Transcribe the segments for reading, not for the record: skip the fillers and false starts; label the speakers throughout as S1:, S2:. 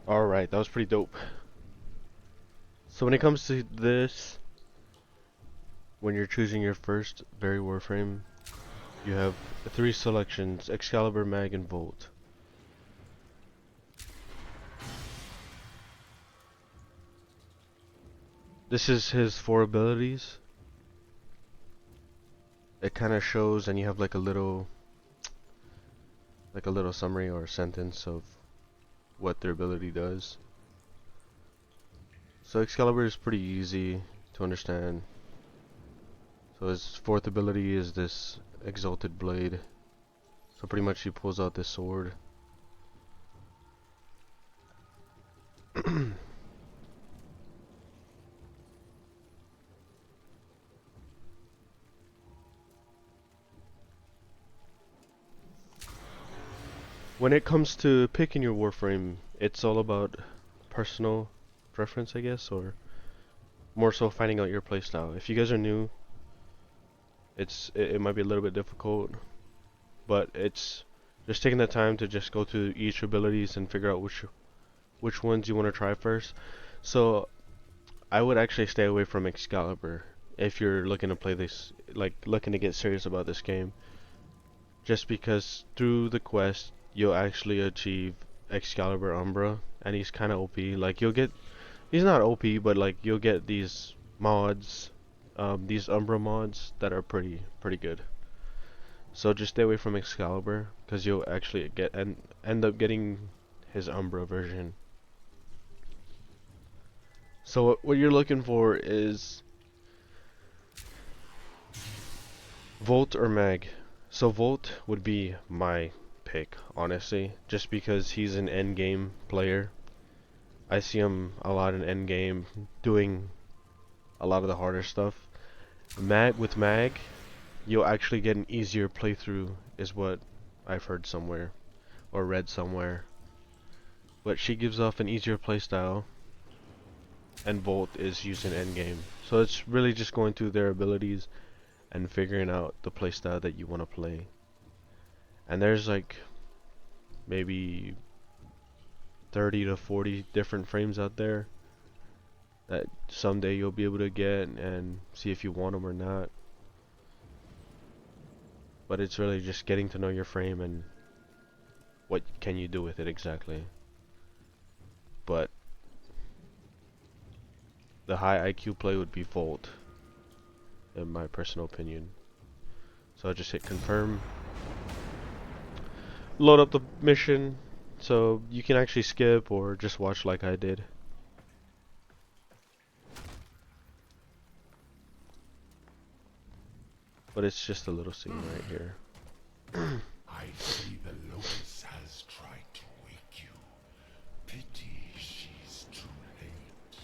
S1: Alright, that was pretty dope. So when it comes to this, when you're choosing your first very Warframe, you have three selections: Excalibur, Mag, and Volt. This is his four abilities. It kind of shows, and you have like a little summary or a sentence of what their ability does. So Excalibur is pretty easy to understand. So his fourth ability is this Exalted Blade. So pretty much he pulls out this sword. When it comes to picking your Warframe, it's all about personal preference, I guess, or more so finding out your playstyle. If you guys are new, it might be a little bit difficult, but it's just taking the time to just go through each abilities and figure out which ones you want to try first. So I would actually stay away from Excalibur if you're looking to play this, like looking to get serious about this game, just because through the quest you'll actually achieve Excalibur Umbra, and he's kind of OP. Like he's not OP, but like you'll get these mods, these Umbra mods that are pretty good. So just stay away from Excalibur, because you'll actually end up getting his Umbra version. So what you're looking for is Volt or Mag. So Volt would be my pick, honestly, just because he's an endgame player. I see him a lot in endgame doing a lot of the harder stuff. With Mag, you'll actually get an easier playthrough, is what I've heard somewhere or read somewhere. But she gives off an easier playstyle, and Volt is used in endgame. So it's really just going through their abilities and figuring out the playstyle that you want to play. And there's like maybe 30 to 40 different frames out there that someday you'll be able to get and see if you want them or not. But it's really just getting to know your frame and what can you do with it exactly. But the high IQ play would be Volt, in my personal opinion. So I just hit confirm, load up the mission, so you can actually skip or just watch like I did. But it's just a little scene right here.
S2: I see the locust has tried to wake you. Pity she's too late.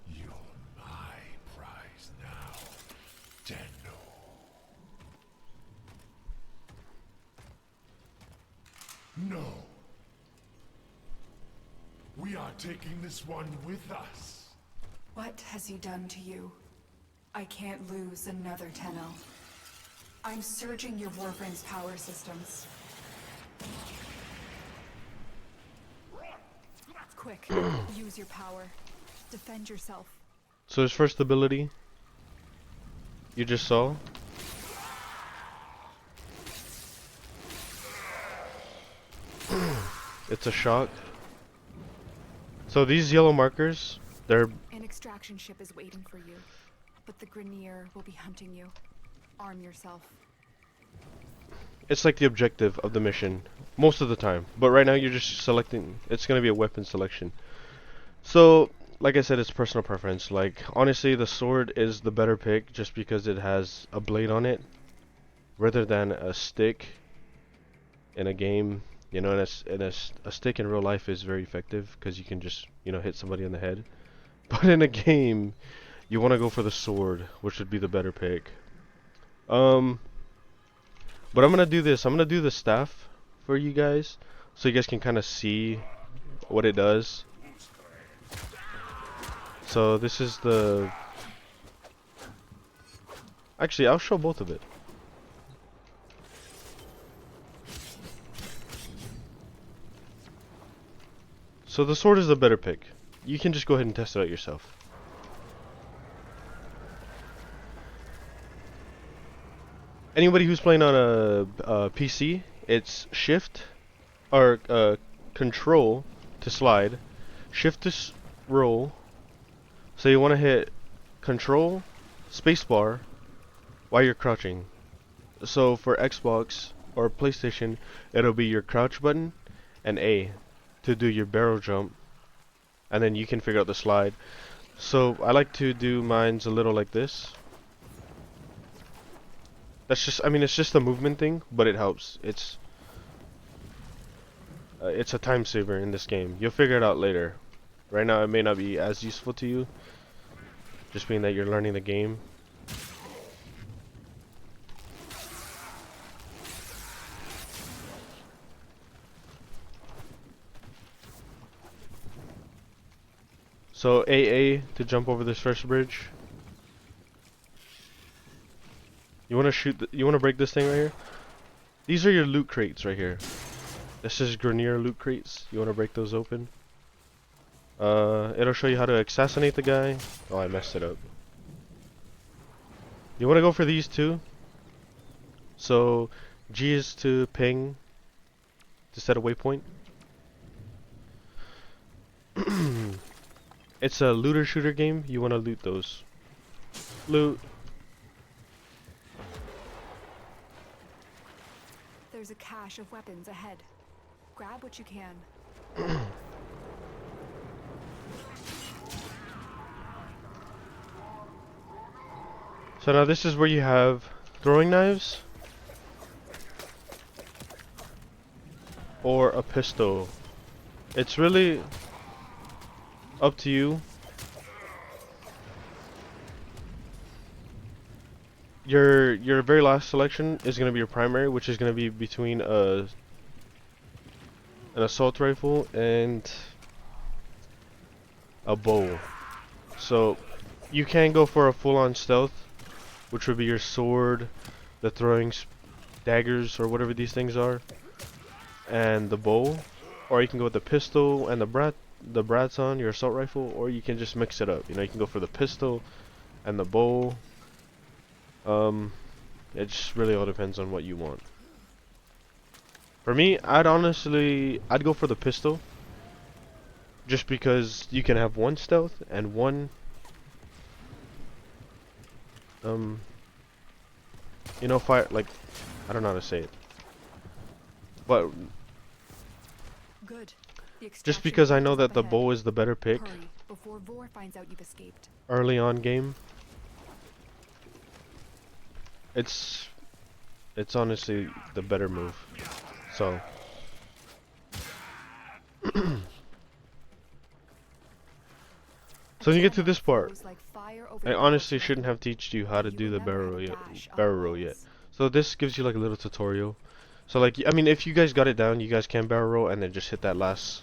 S2: You're my prize now, Deno. No. We are taking this one with us.
S3: What has he done to you? I can't lose another Tenno. I'm surging your Warframe's power systems. Quick, use your power. Defend yourself.
S1: So his first ability, you just saw. It's a shock. So these yellow markers, they're...
S3: An extraction ship is waiting for you, but the Grineer will be hunting you. Arm yourself.
S1: It's like the objective of the mission, most of the time. But right now you're just selecting, it's going to be a weapon selection. So, like I said, it's personal preference. Like, honestly, the sword is the better pick just because it has a blade on it, rather than a stick in a game. You know, and a stick in real life is very effective because you can just, you know, hit somebody in the head. But in a game, you want to go for the sword, which would be the better pick. But I'm gonna do this. I'm gonna do the staff for you guys, so you guys can kind of see what it does. So this is the... Actually, I'll show both of it. So the sword is the better pick. You can just go ahead and test it out yourself. Anybody who's playing on a PC, it's shift or control to slide, shift to roll. So you want to hit control, spacebar while you're crouching. So for Xbox or PlayStation, it'll be your crouch button and A to do your barrel jump, and then you can figure out the slide. So I like to do mine's a little like this. That's just, I mean, it's just a movement thing, but it helps. It's a time saver in this game. You'll figure it out later. Right now, it may not be as useful to you, just being that you're learning the game. So AA to jump over this first bridge. You want to you want to break this thing right here? These are your loot crates right here. This is Grenier loot crates. You want to break those open? It'll show you how to assassinate the guy. Oh, I messed it up. You want to go for these two. So G is to ping to set a waypoint. It's a looter shooter game. You want to loot those. Loot.
S3: There's a cache of weapons ahead. Grab what you can.
S1: So now this is where you have throwing knives or a pistol. It's really up to you. Your very last selection is going to be your primary, which is going to be between an assault rifle and a bow. So you can go for a full-on stealth, which would be your sword, the throwing daggers or whatever these things are, and the bow, or you can go with the pistol and the Bradson, your assault rifle, or you can just mix it up. You know, you can go for the pistol and the bow. It just really all depends on what you want. For me, I'd go for the pistol, just because you can have one stealth and one you know, fire, like, I don't know how to say it, but
S3: Good.
S1: just because I know that the bow is the better pick
S3: Hurry before Vor finds out you've escaped.
S1: early on game, it's honestly the better move. So so when you get to this part, I honestly shouldn't have taught you how to do the barrel roll yet. So this gives you like a little tutorial. So like, I mean, if you guys got it down, you guys can barrel roll and then just hit that last.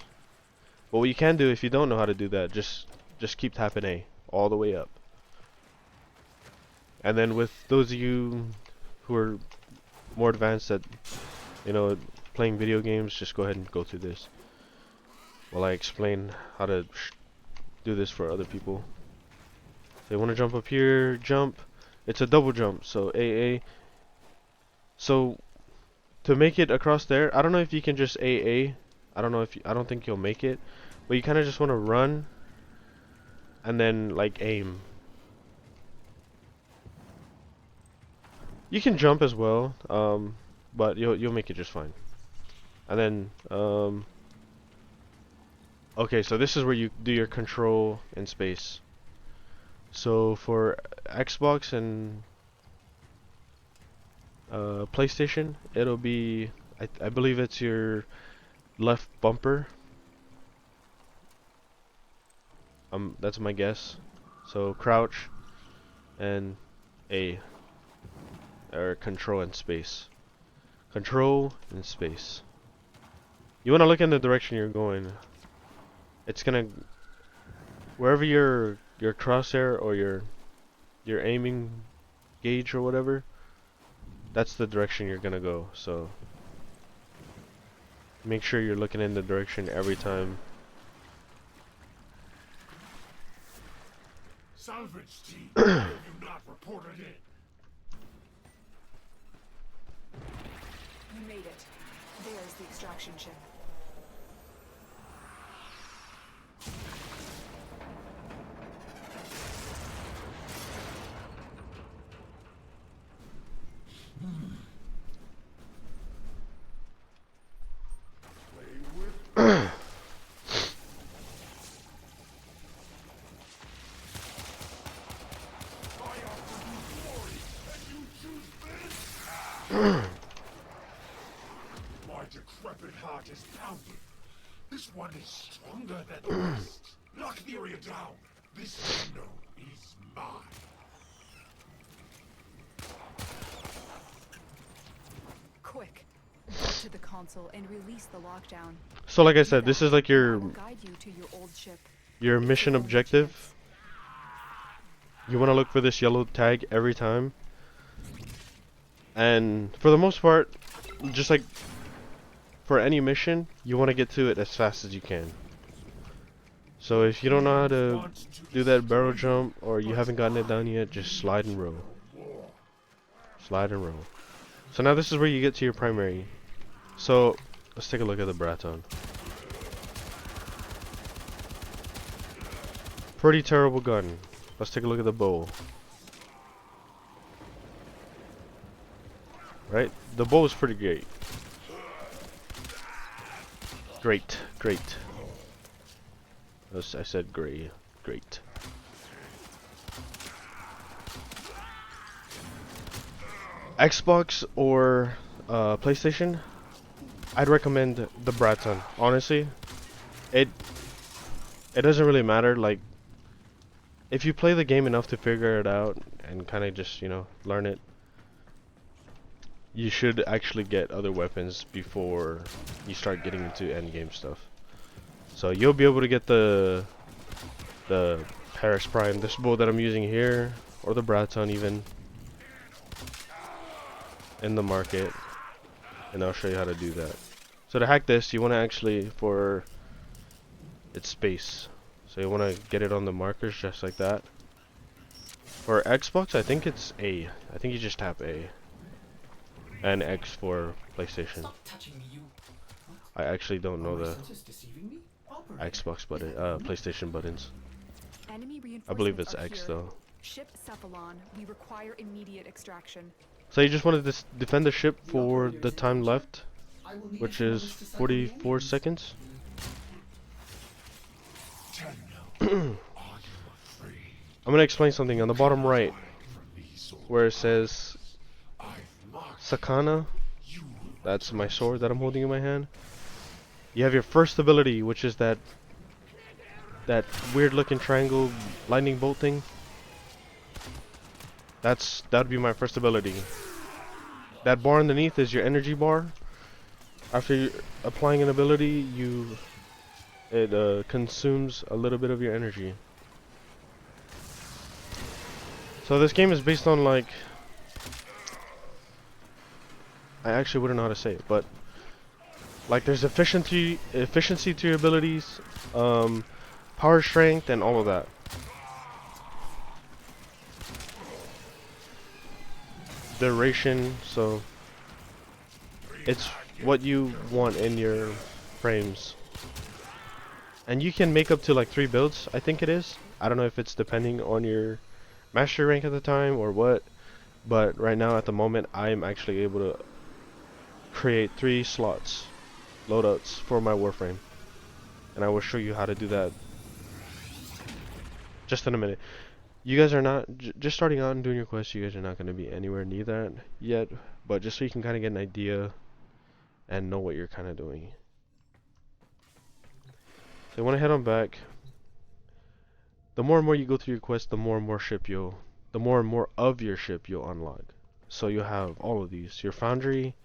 S1: But what you can do if you don't know how to do that, just keep tapping A all the way up. And then with those of you who are more advanced at, you know, playing video games, just go ahead and go through this while I explain how to do this for other people. They want to jump up here, jump. It's a double jump, so AA. So to make it across there, I don't know if you can just AA. I don't think you'll make it, but you kind of just want to run and then like aim. You can jump as well, but you'll make it just fine. And then okay, so this is where you do your control in space. So for Xbox and PlayStation, it'll be, I believe it's your left bumper. That's my guess. So crouch and A, or control and space. Control and space. You want to look in the direction you're going. It's gonna, wherever your crosshair or your aiming gauge or whatever, that's the direction you're gonna go. So make sure you're looking in the direction every time
S2: salvage team? Why have you not reported in?
S3: You made it. There's the extraction ship.
S2: My decrepit heart is pounding. This one is stronger than the rest. Knock the area down. This techno is mine.
S3: Quick. Get to the console and release the lockdown.
S1: So like I
S3: Do
S1: said, this
S3: that,
S1: is like
S3: and I will guide you to your old ship.
S1: your mission
S3: Your only
S1: objective.
S3: chance.
S1: You want to look for this yellow tag every time. And for the most part, just like for any mission, you want to get to it as fast as you can. So if you don't know how to do that barrel jump, or you haven't gotten it done yet, just slide and roll. Slide and roll. So now this is where you get to your primary. So let's take a look at the Braton. Pretty terrible gun. Let's take a look at the bow. Right? The bow is pretty great. Great. I said gray. Great. Xbox or PlayStation, I'd recommend the Braton. Honestly, it doesn't really matter. Like, if you play the game enough to figure it out and kind of just, you know, learn it, you should actually get other weapons before you start getting into end game stuff. So you'll be able to get the Paris Prime, this bow that I'm using here, or the Braton even, in the market, and I'll show you how to do that. So to hack this, you want to actually, for its space, so you want to get it on the markers just like that. For Xbox, I think it's A. I think you just tap A. And X for PlayStation.
S4: Stop touching me, you.
S1: I actually don't know
S4: Are my
S1: the
S4: senses deceiving me? Operator,
S1: Xbox button, PlayStation buttons.
S3: Enemy
S1: I believe
S3: reinforcements
S1: it's
S3: are
S1: X
S3: here.
S1: though.
S3: Ship Cephalon, we require immediate extraction.
S1: So you just want to defend the ship
S4: The
S1: for
S4: operator
S1: the
S4: is in
S1: time
S4: danger.
S1: left,
S4: I will need
S1: which
S4: a few
S1: is
S4: moments to settle the
S1: 44
S4: engines.
S1: seconds.
S2: Techno, are you afraid?
S1: I'm gonna explain something on the bottom right,
S2: From these old
S1: where it says
S2: I've marked
S1: Sakana.
S2: you.
S1: That's my sword that I'm holding in my hand. You have your first ability, which is that weird looking triangle lightning bolt thing. That'd be my first ability. That bar underneath is your energy bar. After you're applying an ability, it consumes a little bit of your energy. So this game is based on, like, I actually wouldn't know how to say it, but like there's efficiency to your abilities, power, strength, and all of that. Duration, so it's what you want in your frames. And you can make up to like 3 builds, I think it is. I don't know if it's depending on your mastery rank at the time or what, but right now at the moment I'm actually able to create 3 slots, loadouts for my Warframe. And I will show you how to do that just in a minute. You guys are not, just starting out and doing your quests, you guys are not going to be anywhere near that yet, but just so you can kind of get an idea and know what you're kind of doing. So you want to head on back. The more and more you go through your quest, the more and more of your ship you'll unlock. So you'll have all of these. Your foundry,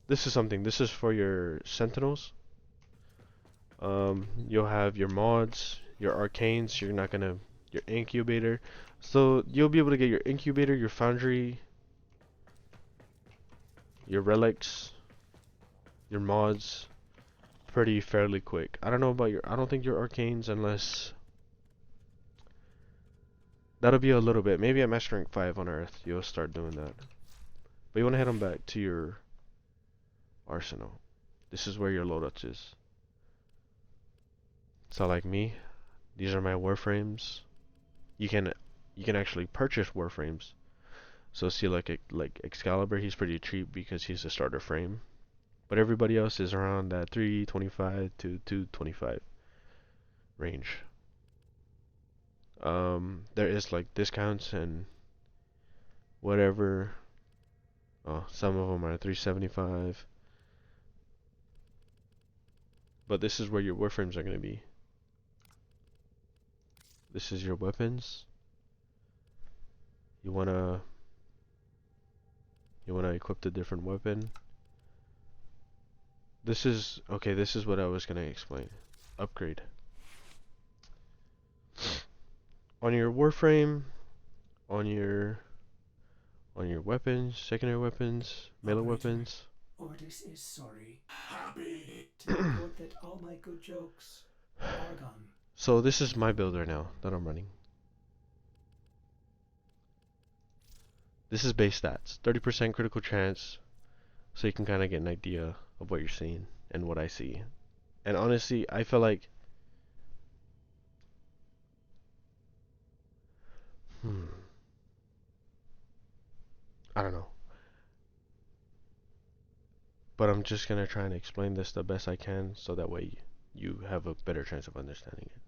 S1: this is for your sentinels. You'll have your mods, your arcanes, your incubator. So you'll be able to get your incubator, your foundry, your relics, your mods fairly quick. I don't think your arcanes, unless That'll be a little bit. Maybe at Master Rank 5 on Earth, you'll start doing that. But you want to head on back to your arsenal. This is where your loadouts is. So like me, these are my Warframes. You can actually purchase Warframes. So see like Excalibur, he's pretty cheap because he's a starter frame. But everybody else is around that 325 to 225 range. There is like discounts and whatever. Oh, some of them are 375. But this is where your Warframes are going to be. This is your weapons. You wanna equip the different weapon. This is okay. This is what I was gonna explain. Upgrade on your Warframe, on your weapons, secondary weapons, melee
S4: Operator,
S1: weapons.
S4: Ordis is sorry
S2: Happy.
S4: to report that all my good jokes are gone.
S1: So this is my build right now that I'm running. This is base stats, 30% critical chance, so you can kind of get an idea of what you're seeing and what I see. And honestly, I feel like, I don't know. But I'm just gonna try and explain this the best I can, so that way you have a better chance of understanding it.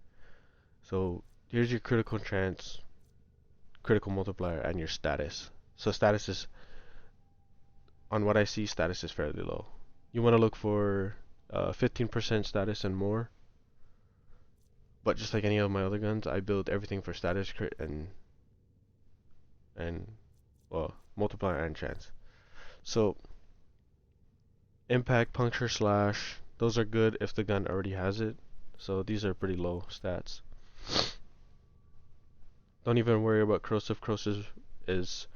S1: So here's your critical chance, critical multiplier, and your status. So status is, on what I see, status is fairly low. You want to look for 15% status and more. But just like any of my other guns, I build everything for status, crit, and well, multiplier and chance. So impact, puncture, slash, those are good if the gun already has it. So these are pretty low stats. Don't even worry about corrosive. Corrosive is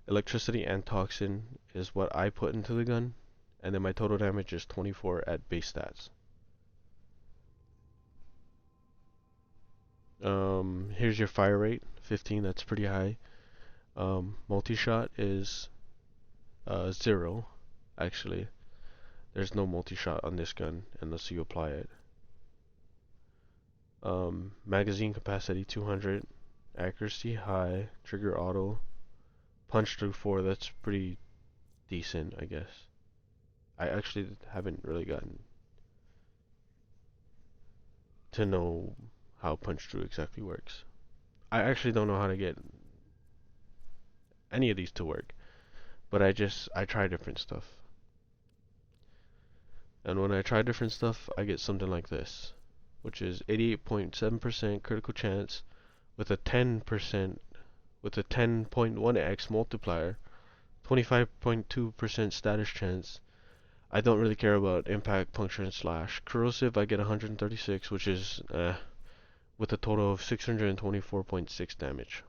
S1: electricity and toxin is what I put into the gun. And then my total damage is 24 at base stats. Here's your fire rate, 15, that's pretty high. Multi-shot is 0, actually. There's no multi-shot on this gun unless you apply it. Magazine capacity 200, accuracy high, trigger auto, punch through 4, that's pretty decent, I guess. I actually haven't really gotten to know how punch through exactly works. I actually don't know how to get any of these to work, but I try different stuff. And when I try different stuff, I get something like this, which is 88.7% critical chance with a 10% with a 10.1x multiplier, 25.2% status chance. I don't really care about impact, puncture, and slash. Corrosive, I get 136, which is with a total of 624.6 damage,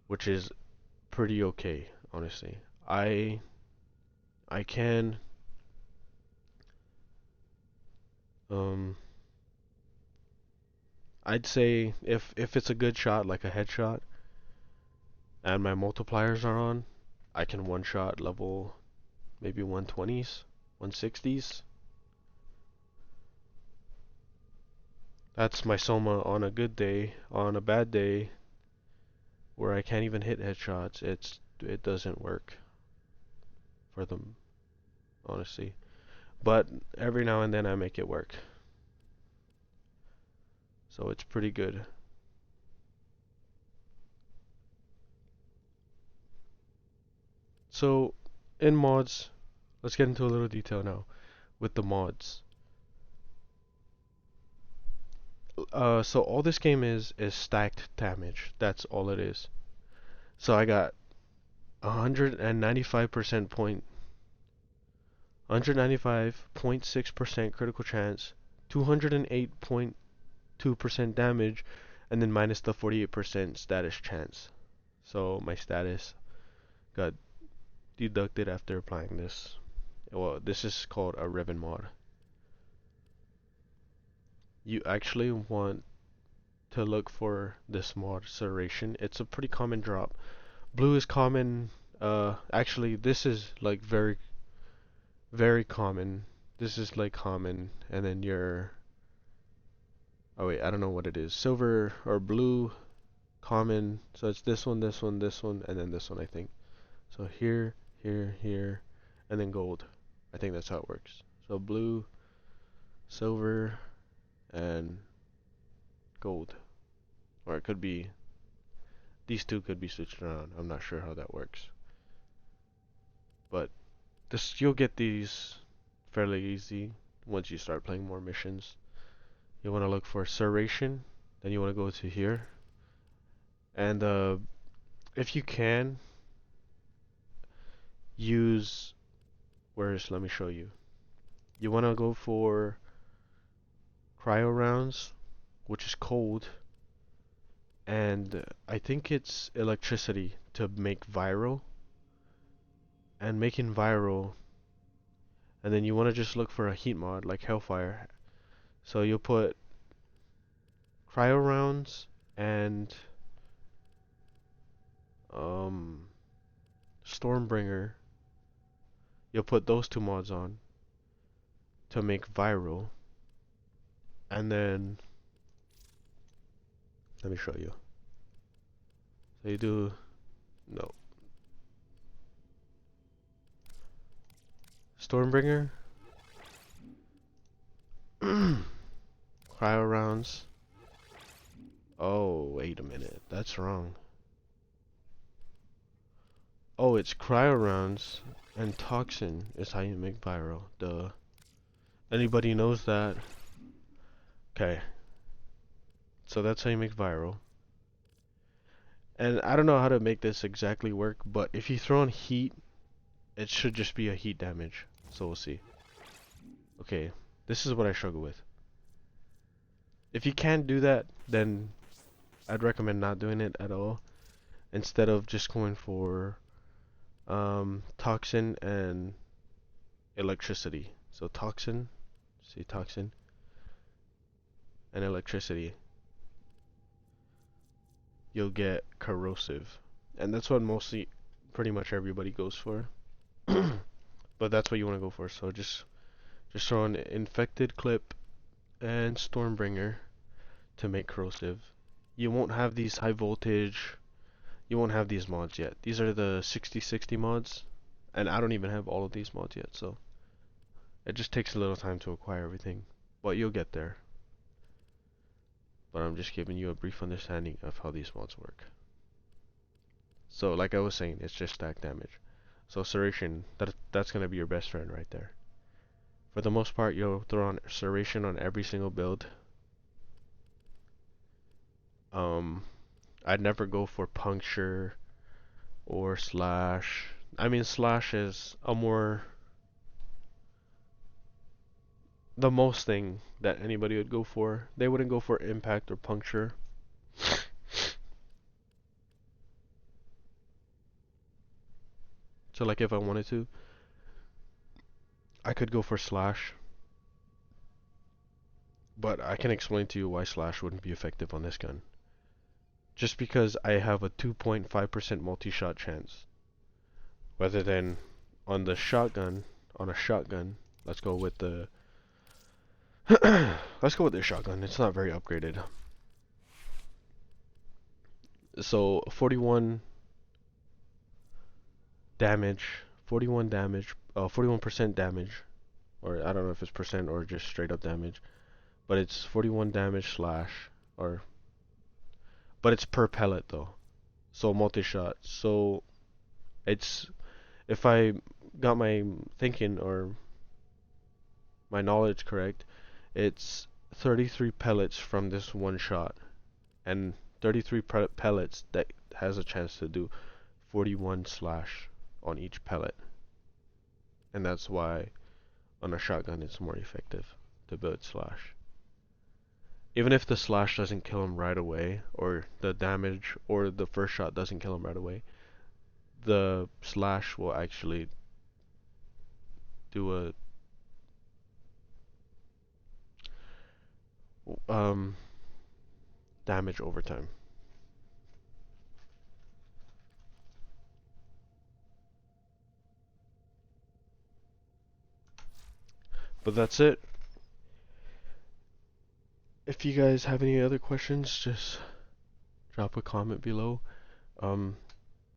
S1: which is pretty okay, honestly. I can I'd say if it's a good shot, like a headshot, and my multipliers are on, I can one shot level maybe 120s, 160s. That's my Soma on a good day. On a bad day, where I can't even hit headshots, it doesn't work for them, honestly. But every now and then I make it work. So it's pretty good. So in mods, let's get into a little detail now with the mods. So all this game is stacked damage. That's all it is. So I got 195% 195.6% critical chance, 208.2% damage, and then minus the 48% status chance. So my status got deducted after applying this. Well, this is called a ribbon mod. You actually want to look for this mod, Serration. It's a pretty common drop. Blue is common. Actually, this is like very, very common. This is like common, and then your. Oh wait, I don't know what it is. Silver or blue, common. So it's this one, this one, this one, and then this one, I think. So here, here, here, and then gold. I think that's how it works. So blue, silver, and gold. Or it could be, these two could be switched around. I'm not sure how that works. But this, you'll get these fairly easy once you start playing more missions. You want to look for Serration, then you want to go to here. And if you can, use, let me show you. You want to go for cryo rounds, which is cold, and I think it's electricity to make viral, and making viral, and then you want to just look for a heat mod like Hellfire. So you'll put cryo rounds and Stormbringer. You'll put those two mods on to make viral, and then let me show you. So you do no Stormbringer, cryo rounds. Oh, wait a minute, that's wrong. Oh, it's cryo rounds and toxin is how you make viral. Duh. Anybody knows that? Okay. So that's how you make viral. And I don't know how to make this exactly work, but if you throw on heat, it should just be a heat damage. So we'll see. Okay, this is what I struggle with. If you can't do that, then I'd recommend not doing it at all. Instead of just going for toxin and electricity. So toxin, see toxin, and electricity. You'll get corrosive. And that's what mostly, pretty much everybody goes for. But that's what you want to go for. So just throw an infected clip and Stormbringer to make corrosive. You won't have these high voltage, you won't have these mods yet. These are the 6060 mods, and I don't even have all of these mods yet, so it just takes a little time to acquire everything, but you'll get there. But I'm just giving you a brief understanding of how these mods work. So like I was saying, it's just stack damage. So Serration, that's gonna be your best friend right there. For the most part, you'll throw on Serration on every single build. I'd never go for puncture or slash. I mean, slash is the most thing that anybody would go for. They wouldn't go for impact or puncture. So like if I wanted to, I could go for slash. But I can explain to you why slash wouldn't be effective on this gun. Just because I have a 2.5% multi-shot chance. Rather than on the shotgun, on a shotgun, let's go with the let's go with this shotgun. It's not very upgraded. So 41 damage, 41% damage, or I don't know if it's percent or just straight up damage, but it's 41 damage slash, but it's per pellet though. So multi-shot. So it's, if I got my thinking or my knowledge correct, it's 33 pellets from this one shot, and 33 pellets that has a chance to do 41 slash on each pellet. And that's why on a shotgun it's more effective to build slash. Even if the slash doesn't kill him right away, or the damage or the first shot doesn't kill him right away, the slash will actually do a damage over time. But that's it. If you guys have any other questions, just drop a comment below.